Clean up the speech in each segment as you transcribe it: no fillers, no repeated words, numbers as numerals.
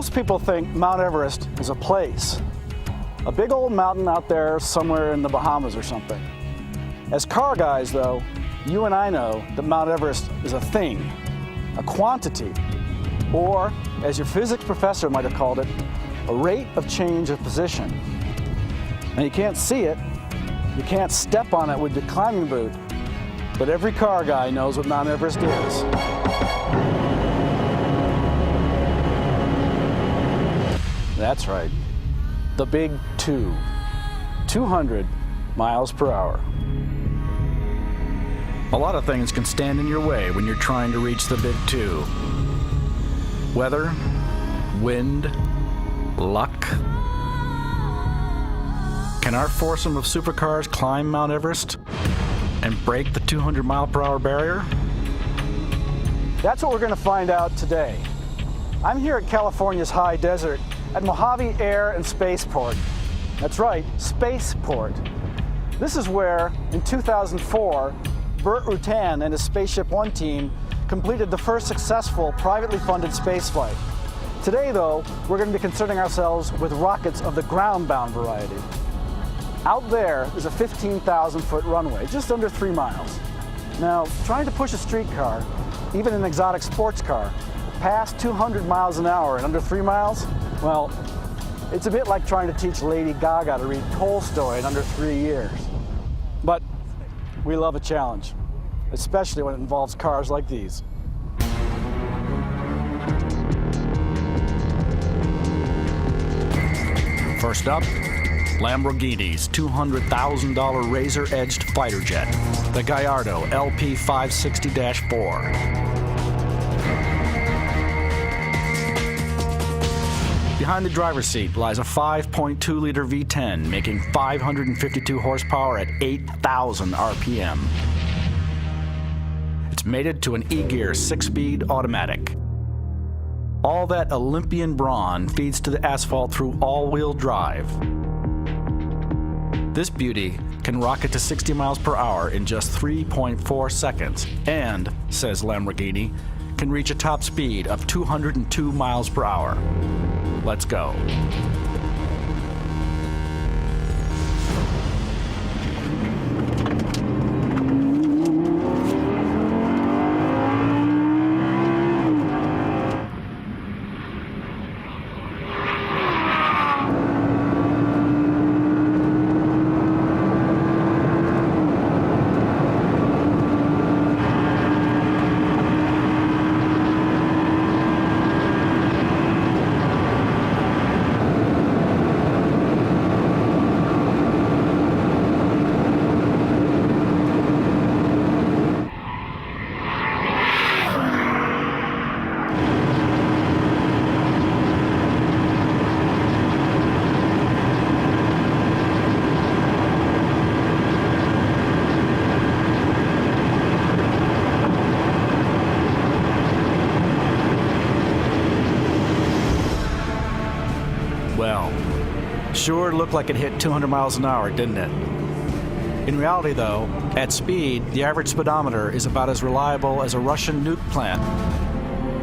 Most people think Mount Everest is a place, a big old mountain out there somewhere in the Bahamas or something. As car guys, though, you and I know that Mount Everest is a thing, a quantity, or, as your physics professor might have called it, a rate of change of position. Now, you can't see it, you can't step on it with your climbing boot, but every car guy knows what Mount Everest is. That's right, the Big Two, 200 miles per hour. A lot of things can stand in your way when you're trying to reach the Big Two. Weather, wind, luck. Can our foursome of supercars climb Mount Everest and break the 200-mile-per-hour barrier? That's what we're going to find out today. I'm here at California's high desert at Mojave Air and Spaceport. That's right, Spaceport. This is where, in 2004, Burt Rutan and his Spaceship One team completed the first successful privately funded spaceflight. Today, though, we're going to be concerning ourselves with rockets of the ground-bound variety. Out there is a 15,000-foot runway, just under 3 miles. Now, trying to push a streetcar, even an exotic sports car, past 200 miles an hour in under 3 miles, well, it's a bit like trying to teach Lady Gaga to read Tolstoy in under 3 years. But we love a challenge, especially when it involves cars like these. First up, Lamborghini's $200,000 razor-edged fighter jet, the Gallardo LP560-4. Behind the driver's seat lies a 5.2-liter V10 making 552 horsepower at 8,000 RPM. It's mated to an E-Gear 6-speed automatic. All that Olympian brawn feeds to the asphalt through all-wheel drive. This beauty can rocket to 60 miles per hour in just 3.4 seconds and, says Lamborghini, can reach a top speed of 202 miles per hour. Let's go. Well, sure looked like it hit 200 miles an hour, didn't it? In reality, though, at speed, the average speedometer is about as reliable as a Russian nuke plant.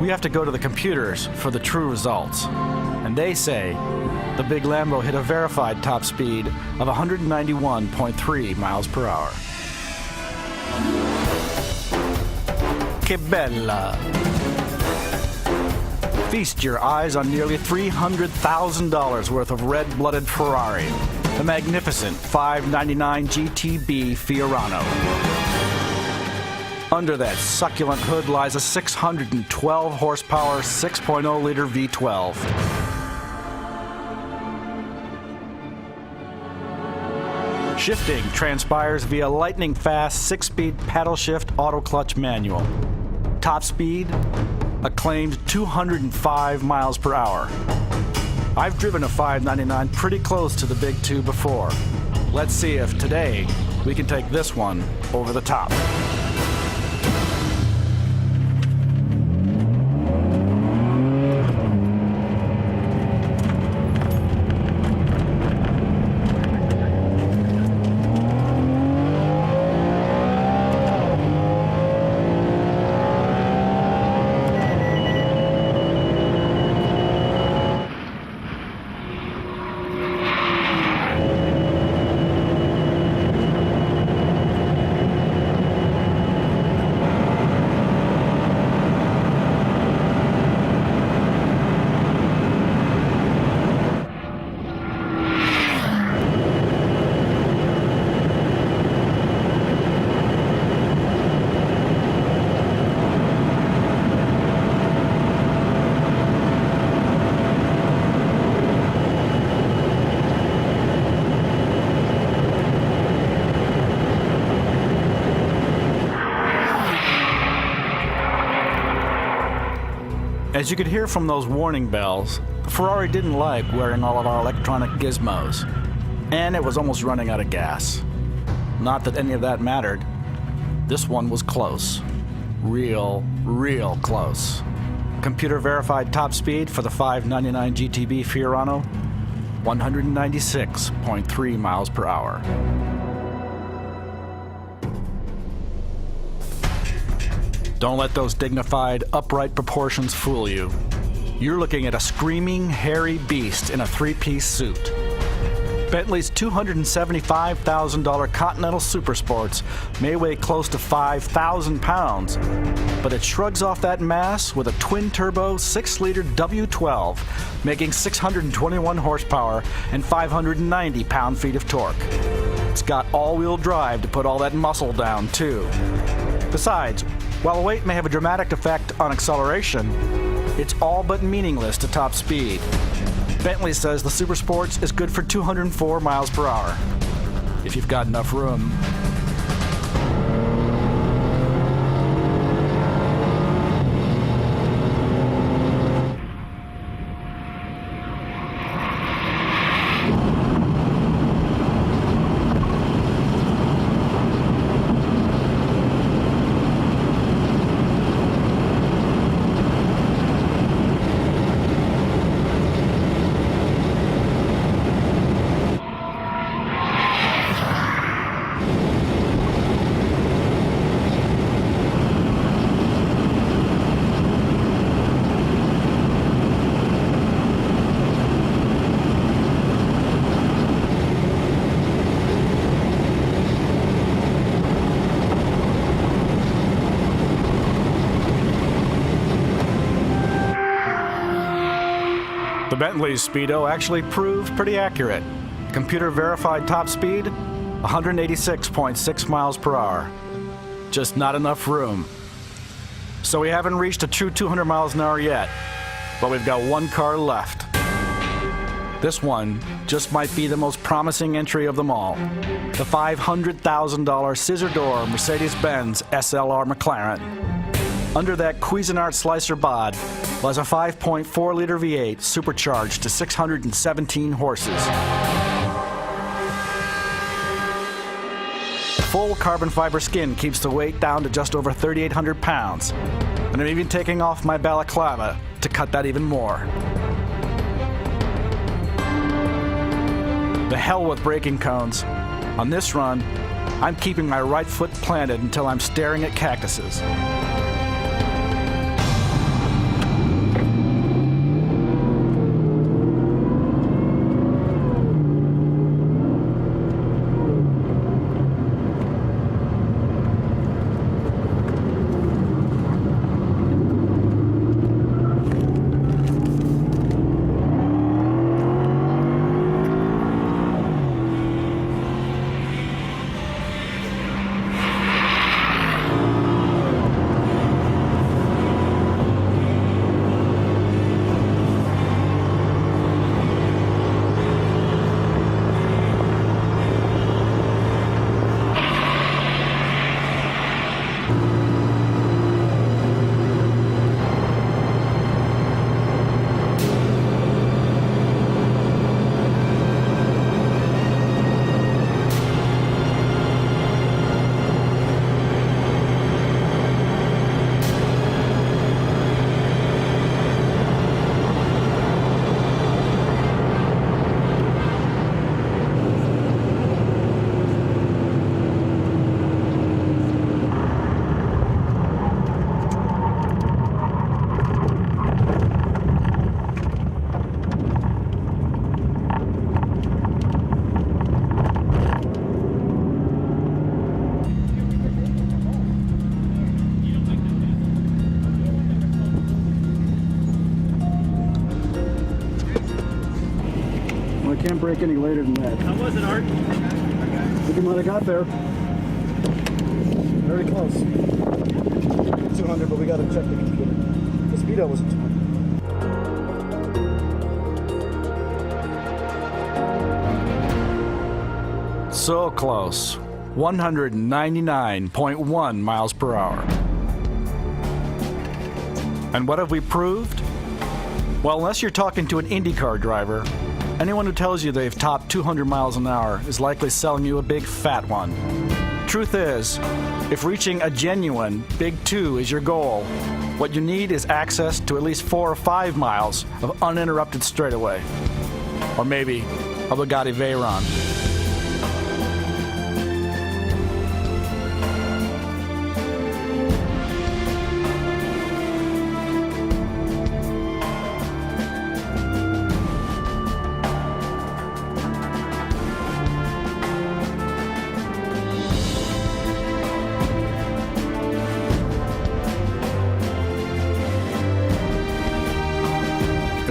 We have to go to the computers for the true results. And they say the big Lambo hit a verified top speed of 191.3 miles per hour. Que bella! Feast your eyes on nearly $300,000 worth of red-blooded Ferrari, the magnificent 599 GTB Fiorano. Under that succulent hood lies a 612 horsepower 6.0-liter V12. Shifting transpires via lightning-fast 6-speed paddle-shift auto-clutch manual. Top speed, a claimed 205 miles per hour. I've driven a 599 pretty close to the Big Two before. Let's see if today we can take this one over the top. As you could hear from those warning bells, the Ferrari didn't like wearing all of our electronic gizmos, and it was almost running out of gas. Not that any of that mattered. This one was close. Real close. Computer-verified top speed for the 599 GTB Fiorano, 196.3 miles per hour. Don't let those dignified, upright proportions fool you. You're looking at a screaming, hairy beast in a three-piece suit. Bentley's $275,000 Continental Supersports may weigh close to 5,000 pounds, but it shrugs off that mass with a twin-turbo 6-liter W12, making 621 horsepower and 590 pound-feet of torque. It's got all-wheel drive to put all that muscle down, too. Besides, while weight may have a dramatic effect on acceleration, it's all but meaningless to top speed. Bentley says the Supersports is good for 204 miles per hour, if you've got enough room. The Bentley's Speedo actually proved pretty accurate. Computer-verified top speed, 186.6 miles per hour. Just not enough room. So we haven't reached a true 200 miles an hour yet, but we've got one car left. This one just might be the most promising entry of them all. The $500,000 scissor door Mercedes-Benz SLR McLaren. Under that Cuisinart slicer bod was a 5.4-liter V8 supercharged to 617 horses. Full carbon fiber skin keeps the weight down to just over 3,800 pounds. And I'm even taking off my balaclava to cut that even more. The hell with braking cones. On this run, I'm keeping my right foot planted until I'm staring at cactuses. Can't break any later than that. How was it, Art? I think we might have got there. Very close. 200, but we got to check the computer. The Speedo was at 200. So close. 199.1 miles per hour. And what have we proved? Well, unless you're talking to an IndyCar driver, anyone who tells you they've topped 200 miles an hour is likely selling you a big fat one. Truth is, if reaching a genuine Big 2 is your goal, what you need is access to at least 4 or 5 miles of uninterrupted straightaway. Or maybe a Bugatti Veyron.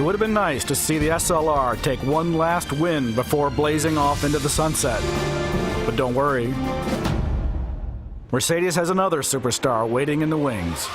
It would have been nice to see the SLR take one last win before blazing off into the sunset. But don't worry. Mercedes has another superstar waiting in the wings.